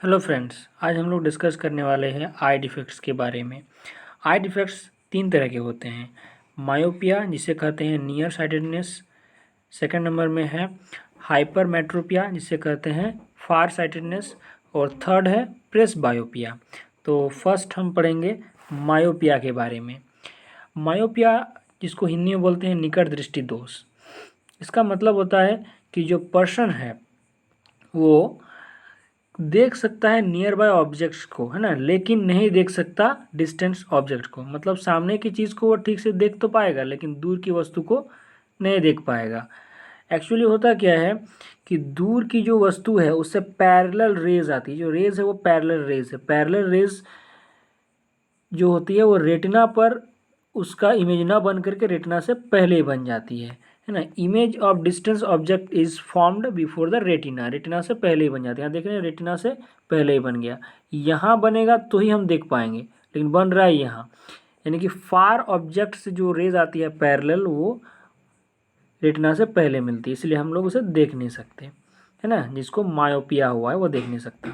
Hello friends, आज हम लोग डिस्कस करने वाले हैं आई डिफेक्ट्स के बारे में। आई डिफेक्ट्स तीन तरह के होते हैं। मायोपिया, जिसे कहते हैं नियर साइटेडनेस। सेकंड नंबर में है हाइपरमेट्रोपिया, जिसे कहते हैं फार साइटेडनेस। और थर्ड है प्रेस बायोपिया। तो फर्स्ट हम पढ़ेंगे मायोपिया के बारे में। मायोपिया, जिसको हिंदी में बोलते हैं निकट दृष्टि दोष। इसका मतलब होता है कि जो पर्सन है वो देख सकता है नियर बाय ऑब्जेक्ट्स को, है ना, लेकिन नहीं देख सकता डिस्टेंस ऑब्जेक्ट को। मतलब सामने की चीज़ को वो ठीक से देख तो पाएगा लेकिन दूर की वस्तु को नहीं देख पाएगा। एक्चुअली होता क्या है कि दूर की जो वस्तु है उससे पैरेलल रेज आती है। जो रेज है वो पैरेलल रेज है। पैरेलल रेज जो होती है वो रेटिना पर उसका इमेज ना बन करके रेटिना से पहले ही बन जाती है ना। Image of distance object is formed before the retina. Retina से पहले ही बन जाती है। यहाँ देख रहे हैं, रेटिना से पहले ही बन गया। यहाँ बनेगा तो ही हम देख पाएंगे, लेकिन बन रहा है यहाँ। यानी कि फार ऑब्जेक्ट से जो रेज आती है पैरेलल, वो रेटिना से पहले मिलती है, इसलिए हम लोग उसे देख नहीं सकते, है ना। जिसको मायोपिया हुआ है वो देख नहीं सकता।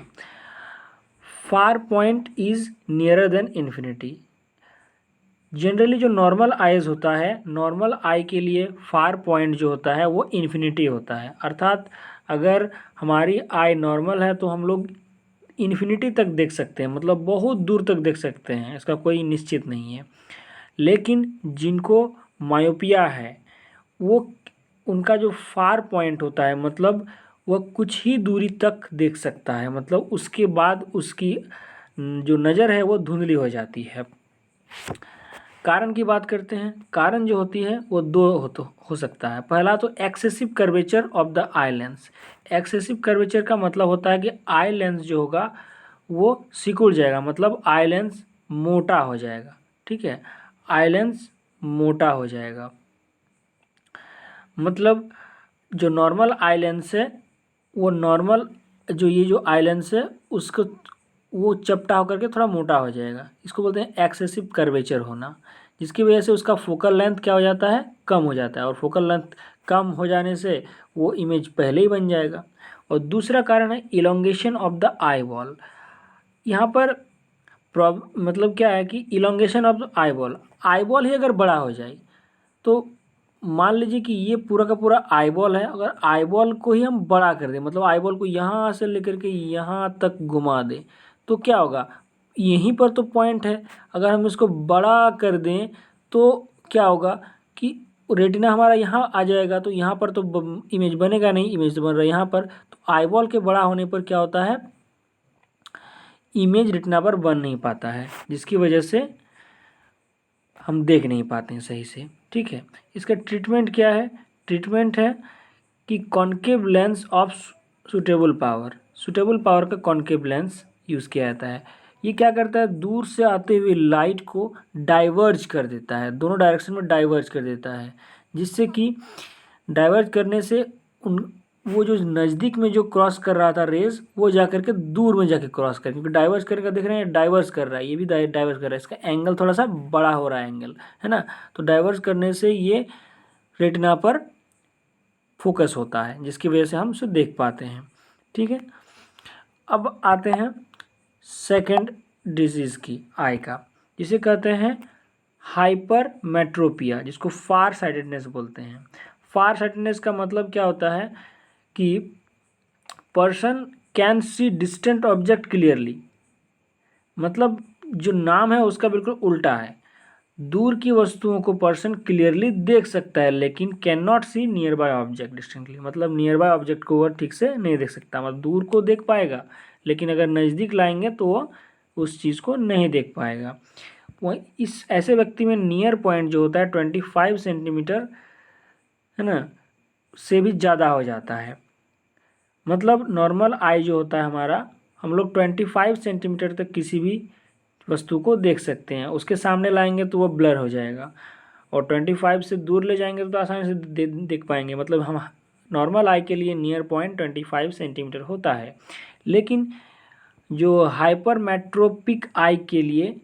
Far point is nearer then infinity. Generally जो नॉर्मल आइज होता है, नॉर्मल आई के लिए फार पॉइंट जो होता है वो इन्फिनिटी होता है। अर्थात अगर हमारी आई नॉर्मल है तो हम लोग इन्फिनिटी तक देख सकते हैं, मतलब बहुत दूर तक देख सकते हैं, इसका कोई निश्चित नहीं है। लेकिन जिनको मायोपिया है वो उनका जो फार पॉइंट होता है, मतलब वह कुछ ही दूरी तक देख सकता है, मतलब उसके बाद उसकी जो नज़र है वो धुंधली हो जाती है। कारण की बात करते हैं। कारण जो होती है वो दो हो सकता है। पहला तो excessive curvature of the eye lens. Excessive curvature का मतलब होता है कि आई लेंस जो होगा वो सिकुड़ जाएगा, मतलब आई लेंस मोटा हो जाएगा। ठीक है, आई लेंस मोटा हो जाएगा। मतलब जो नॉर्मल आई लेंस है वो नॉर्मल जो आई लेंस है उसको वो चपटा होकर के थोड़ा मोटा हो जाएगा। इसको बोलते हैं एक्सेसिव कर्वेचर होना, जिसकी वजह से उसका फोकल लेंथ क्या हो जाता है, कम हो जाता है। और फोकल लेंथ कम हो जाने से वो इमेज पहले ही बन जाएगा। और दूसरा कारण है elongation of the eye ball. यहाँ पर मतलब क्या है कि elongation of the eye ball ही अगर बड़ा हो जाए तो मान लीजिए कि ये पूरा का पूरा आईबॉल है, अगर आईबॉल को ही हम बड़ा कर दें, मतलब आईबॉल को यहाँ से लेकर के यहाँ तक घुमा दें, तो क्या होगा, यहीं पर तो पॉइंट है। अगर हम इसको बड़ा कर दें तो क्या होगा कि रेटिना हमारा यहाँ आ जाएगा, तो यहाँ पर तो इमेज बनेगा नहीं, इमेज तो बन रहा है यहाँ पर। तो आईबॉल के बड़ा होने पर क्या होता है, इमेज रेटिना पर बन नहीं पाता है, जिसकी वजह से हम देख नहीं पाते हैं सही से। ठीक है, इसका ट्रीटमेंट क्या है। ट्रीटमेंट है कि concave lens of suitable power. Suitable power का कॉन्केव लेंस यूज़ किया जाता है। ये क्या करता है, दूर से आते हुए लाइट को डाइवर्ज कर देता है, दोनों डायरेक्शन में डाइवर्ज कर देता है, जिससे कि डाइवर्ज करने से उन वो जो नज़दीक में जो क्रॉस कर रहा था रेज, वो जा करके दूर में जाके क्रॉस कर, क्योंकि डाइवर्स करके देख रहे हैं, डाइवर्स कर रहा है, ये भी डाइवर्स कर रहा है, इसका एंगल थोड़ा सा बड़ा हो रहा है एंगल, है ना। तो डाइवर्स करने से ये रेटिना पर फोकस होता है, जिसकी वजह से हम उसे देख पाते हैं। ठीक है, अब आते हैं सेकेंड डिजीज़ की आई का, जिसे कहते हैं हाइपरमेट्रोपिया, जिसको फार साइटेडनेस बोलते हैं। फार साइटेडनेस का मतलब क्या होता है कि person can see distant object clearly. मतलब जो नाम है उसका बिल्कुल उल्टा है। दूर की वस्तुओं को पर्सन क्लियरली देख सकता है लेकिन can not see nearby object distinctly. मतलब नियर बाय ऑब्जेक्ट को वह ठीक से नहीं देख सकता, मतलब दूर को देख पाएगा लेकिन अगर नज़दीक लाएंगे तो वह उस चीज़ को नहीं देख पाएगा। वह इस ऐसे व्यक्ति में नियर पॉइंट जो होता है 25 सेंटीमीटर, है ना, से भी ज़्यादा हो जाता है। मतलब नॉर्मल आई जो होता है हमारा, हम लोग 25 सेंटीमीटर तक किसी भी वस्तु को देख सकते हैं, उसके सामने लाएंगे तो वो ब्लर हो जाएगा, और 25 से दूर ले जाएंगे तो आसानी से देख पाएंगे। मतलब हम नॉर्मल आई के लिए नियर पॉइंट 25 सेंटीमीटर होता है, लेकिन जो हाइपरमेट्रोपिक आई के लिए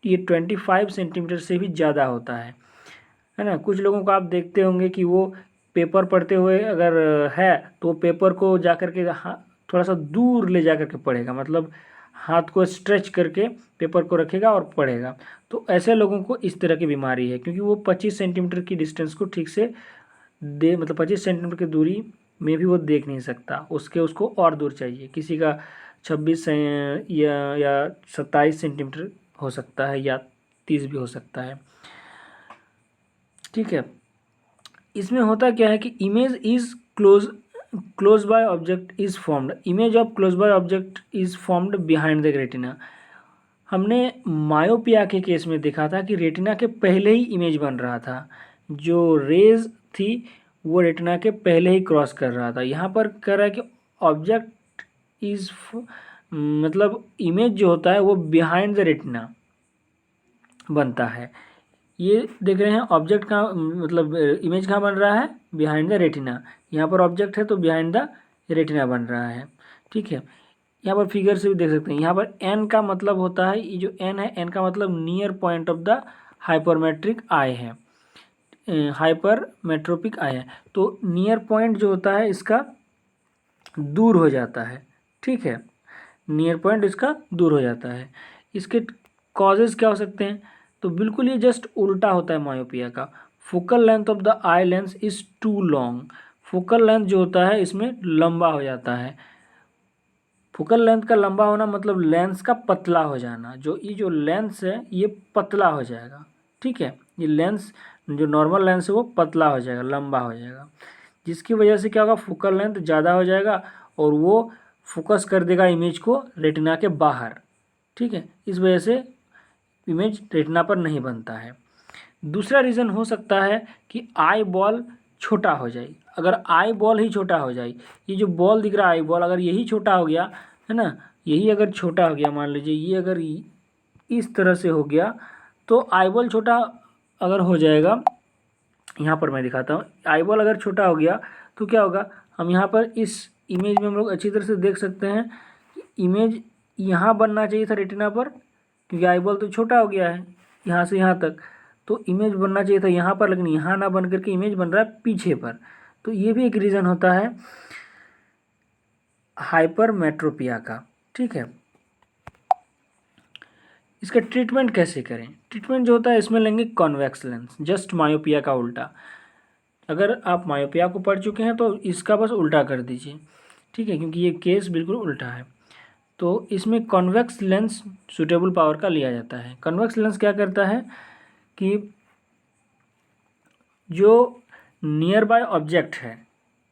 ये 25 सेंटीमीटर से भी ज़्यादा होता है ना। कुछ लोगों को आप देखते होंगे कि वो पेपर पढ़ते हुए अगर है तो पेपर को जा कर के थोड़ा सा दूर ले जा करके पढ़ेगा, मतलब हाथ को स्ट्रेच करके पेपर को रखेगा और पढ़ेगा। तो ऐसे लोगों को इस तरह की बीमारी है, क्योंकि वो 25 सेंटीमीटर की डिस्टेंस को ठीक से मतलब 25 सेंटीमीटर की दूरी में भी वो देख नहीं सकता, उसको और दूर चाहिए। किसी का 26 या 27 सेंटीमीटर हो सकता है, या 30 भी हो सकता है। ठीक है, इसमें होता क्या है कि image is close by object is formed, image of close by object is formed behind the retina. हमने मायोपिया के केस में देखा था कि रेटिना के पहले ही इमेज बन रहा था, जो रेज थी वो रेटिना के पहले ही क्रॉस कर रहा था। यहाँ पर कह रहा है कि ऑब्जेक्ट इज मतलब इमेज जो होता है वो बिहाइंड द रेटिना बनता है। ये देख रहे हैं ऑब्जेक्ट का मतलब इमेज कहाँ बन रहा है, बिहाइंड द रेटिना। यहाँ पर ऑब्जेक्ट है तो बिहाइंड द रेटिना बन रहा है। ठीक है, यहाँ पर फिगर से भी देख सकते हैं। यहाँ पर एन का मतलब होता है, ये जो एन है, एन का मतलब नियर पॉइंट ऑफ द हाइपरमेट्रिक आई है, हाइपरमेट्रोपिक आई है। तो नियर पॉइंट जो होता है इसका दूर हो जाता है। ठीक है, नियर पॉइंट इसका दूर हो जाता है। इसके कॉजेज क्या हो सकते हैं, तो बिल्कुल ये जस्ट उल्टा होता है मायोपिया का। Focal length of the eye lens is too long, focal length जो होता है इसमें लंबा हो जाता है। फोकल लेंथ का लंबा होना मतलब लेंस का पतला हो जाना, जो लेंस है ये पतला हो जाएगा। ठीक है, ये लेंस जो नॉर्मल लेंस है वो पतला हो जाएगा, लंबा हो जाएगा, जिसकी वजह से क्या होगा, फोकल लेंथ ज़्यादा हो जाएगा और वो फोकस कर देगा इमेज को रेटिना के बाहर। ठीक है, इस वजह से इमेज रेटिना पर नहीं बनता है। दूसरा रीज़न हो सकता है कि आई बॉल छोटा हो जाए। अगर आई बॉल ही छोटा हो जाए, ये जो बॉल दिख रहा है आई बॉल, अगर यही छोटा हो गया है ना, यही अगर छोटा हो गया, मान लीजिए ये अगर इस तरह से हो गया, तो आई बॉल छोटा अगर हो जाएगा, यहाँ पर मैं दिखाता हूँ, आई बॉल अगर छोटा हो गया तो क्या होगा, हम यहाँ पर इस इमेज में हम लोग अच्छी तरह से देख सकते हैं कि इमेज यहाँ बनना चाहिए था रेटिना पर, क्योंकि आई बॉल तो छोटा हो गया है यहाँ से यहाँ तक, तो इमेज बनना चाहिए था यहाँ पर, लेकिन यहाँ ना बन करके इमेज बन रहा है पीछे पर। तो ये भी एक रीज़न होता है हाइपरमेट्रोपिया का। ठीक है, इसका ट्रीटमेंट कैसे करें, ट्रीटमेंट जो होता है इसमें लेंगे कॉन्वेक्स लेंस, जस्ट मायोपिया का उल्टा। अगर आप मायोपिया को पढ़ चुके हैं तो इसका बस उल्टा कर दीजिए। ठीक है, क्योंकि ये केस बिल्कुल उल्टा है। तो इसमें कॉन्वेक्स लेंस सूटेबल पावर का लिया जाता है। कॉन्वेक्स लेंस क्या करता है कि जो नियर बाय ऑब्जेक्ट है,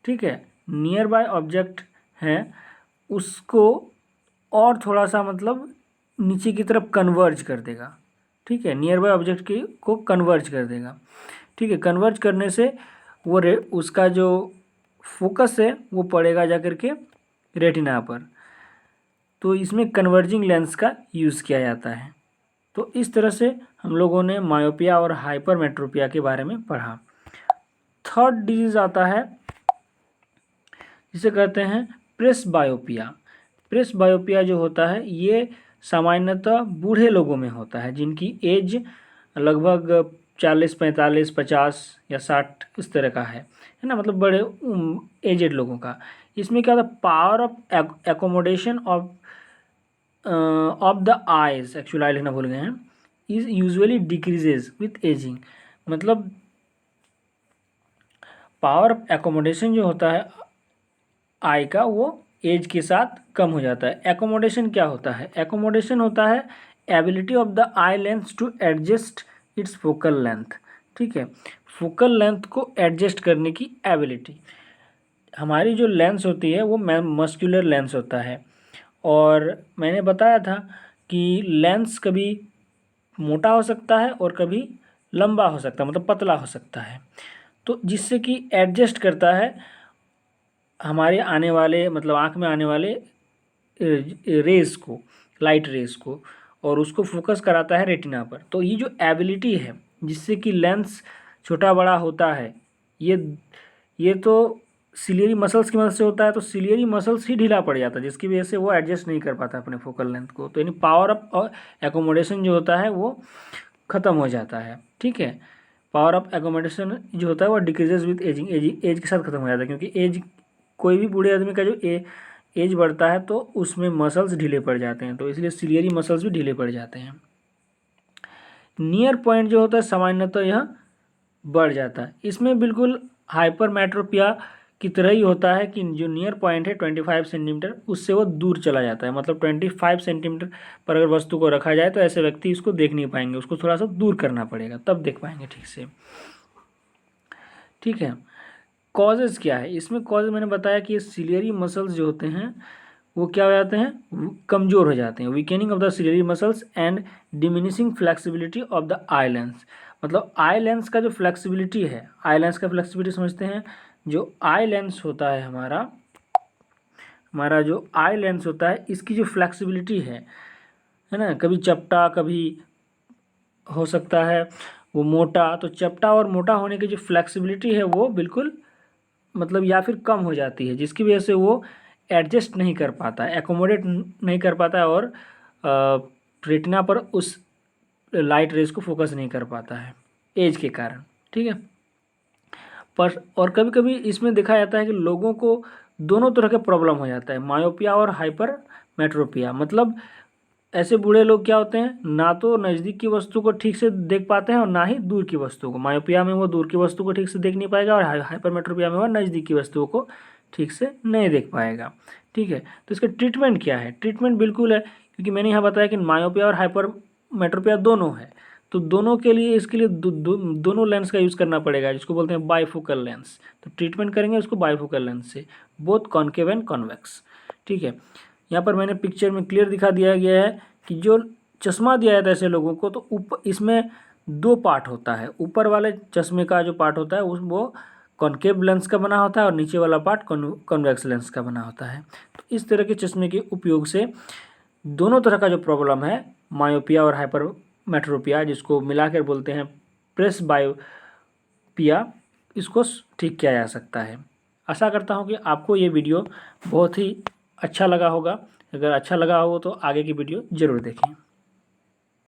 ठीक है, नियर बाय ऑब्जेक्ट है, उसको और थोड़ा सा मतलब नीचे की तरफ कन्वर्ज कर देगा। ठीक है, नियर बाय ऑब्जेक्ट की को कन्वर्ज कर देगा। ठीक है, कन्वर्ज करने से वो उसका जो फोकस है वो पड़ेगा जा कर के रेटिना पर। तो इसमें कन्वर्जिंग लेंस का यूज़ किया जाता है। तो इस तरह से हम लोगों ने मायोपिया और हाइपरमेट्रोपिया के बारे में पढ़ा। थर्ड डिजीज़ आता है जिसे कहते हैं प्रेसबायोपिया। प्रेसबायोपिया जो होता है ये सामान्यतः बूढ़े लोगों में होता है, जिनकी एज लगभग 40, 45, 50 या 60 इस तरह का है ना, मतलब बड़े एजेड लोगों का। इसमें क्या होता है, power of accommodation of the eyes, actually I लिखना भूल गए हैं, is usually decreases with ageing. मतलब पावर ऑफ एकोमोडेशन जो होता है आई का वो एज के साथ कम हो जाता है। एकोमोडेशन क्या होता है, एकोमोडेशन होता है ability of the eye lens to adjust its focal length. ठीक है, फोकल लेंथ को एडजस्ट करने की एबिलिटी। हमारी जो लेंस होती है वो मस्कुलर लेंस होता है, और मैंने बताया था कि लेंस कभी मोटा हो सकता है और कभी लंबा हो सकता है, मतलब पतला हो सकता है। तो जिससे कि एडजस्ट करता है हमारे आने वाले मतलब आँख में आने वाले रेस को, लाइट रेस को, और उसको फोकस कराता है रेटिना पर। तो ये जो एबिलिटी है जिससे कि लेंस छोटा बड़ा होता है, ये तो सिलियरी मसल्स की मदद से होता है। तो सिलियरी मसल्स ही ढीला पड़ जाता है, जिसकी वजह से वो एडजस्ट नहीं कर पाता अपने फोकल लेंथ को। तो यानी पावर ऑफ एकोमोडेशन जो होता है वो ख़त्म हो जाता है। ठीक है, पावर ऑफ एकोमोडेशन जो होता है वो डिक्रीजेज विथ एजिंग, एज के साथ खत्म हो जाता है, क्योंकि एज कोई भी बूढ़े आदमी का जो एज बढ़ता है तो उसमें मसल्स ढीले पड़ जाते हैं, तो इसलिए सिलियरी मसल्स भी ढीले पड़ जाते हैं। नियर पॉइंट जो होता है सामान्यतः यह बढ़ जाता है। इसमें बिल्कुल हाइपरमेट्रोपिया की तरह ही होता है कि जो नियर पॉइंट है 25 सेंटीमीटर उससे वो दूर चला जाता है, मतलब 25 सेंटीमीटर पर अगर वस्तु को रखा जाए तो ऐसे व्यक्ति इसको देख नहीं पाएंगे, उसको थोड़ा सा दूर करना पड़ेगा तब देख पाएंगे ठीक से। ठीक है, कॉजेज़ क्या है इसमें? कॉज मैंने बताया कि ये सिलियरी मसल्स जो होते हैं वो क्या हो जाते हैं, कमज़ोर हो जाते हैं। Weakening of the ciliary muscles and diminishing flexibility of the eye lens, मतलब आई लेंस का जो फ्लेक्सिबिलिटी है, आई लेंस का फ्लेक्सिबिलिटी समझते हैं, जो आई लेंस होता है हमारा जो आई लेंस होता है इसकी जो फ्लेक्सिबिलिटी है ना, कभी चपटा कभी हो सकता है वो मोटा, तो चपटा और मोटा होने की जो फ्लेक्सिबिलिटी है वो बिल्कुल मतलब या फिर कम हो जाती है, जिसकी वजह से वो एडजस्ट नहीं कर पाता है, एकोमोडेट नहीं कर पाता है और रेटिना पर उस लाइट रेज को फोकस नहीं कर पाता है एज के कारण। ठीक है, पर और कभी कभी इसमें देखा जाता है कि लोगों को दोनों तरह के प्रॉब्लम हो जाता है, मायोपिया और हाइपरमेट्रोपिया। मतलब ऐसे बूढ़े लोग क्या होते हैं, ना तो नज़दीक की वस्तु को ठीक से देख पाते हैं और ना ही दूर की वस्तु को। मायोपिया में वो दूर की वस्तु को ठीक से देख नहीं पाएगा और हाइपरमेट्रोपिया में वो नज़दीक की वस्तुओं को ठीक से नहीं देख पाएगा। ठीक है, तो इसका ट्रीटमेंट क्या है? ट्रीटमेंट बिल्कुल है, क्योंकि मैंने यहाँ बताया कि मायोपिया और हाइपरमेट्रोपिया दोनों है, तो दोनों के लिए इसके लिए दोनों लेंस का यूज़ करना पड़ेगा, जिसको बोलते हैं बाईफोकल लेंस। तो ट्रीटमेंट करेंगे उसको बाईफोकल लेंस से, बोथ कॉन्केव एंड कॉन्वेक्स। ठीक है, यहाँ पर मैंने पिक्चर में क्लियर दिखा दिया गया है कि जो चश्मा दिया जाता है ऐसे लोगों को, तो ऊपर इसमें दो पार्ट होता है। ऊपर वाले चश्मे का जो पार्ट होता है वो कॉन्केव लेंस का बना होता है और नीचे वाला पार्ट कॉन्वेक्स लेंस का बना होता है। तो इस तरह के चश्मे के उपयोग से दोनों तरह का जो प्रॉब्लम है, मायोपिया और हाइपरमेट्रोपिया, जिसको मिलाकर बोलते हैं प्रेस बायोपिया, इसको ठीक किया जा सकता है। आशा करता हूँ कि आपको ये वीडियो बहुत ही अच्छा लगा होगा। अगर अच्छा लगा हो तो आगे की वीडियो ज़रूर देखें।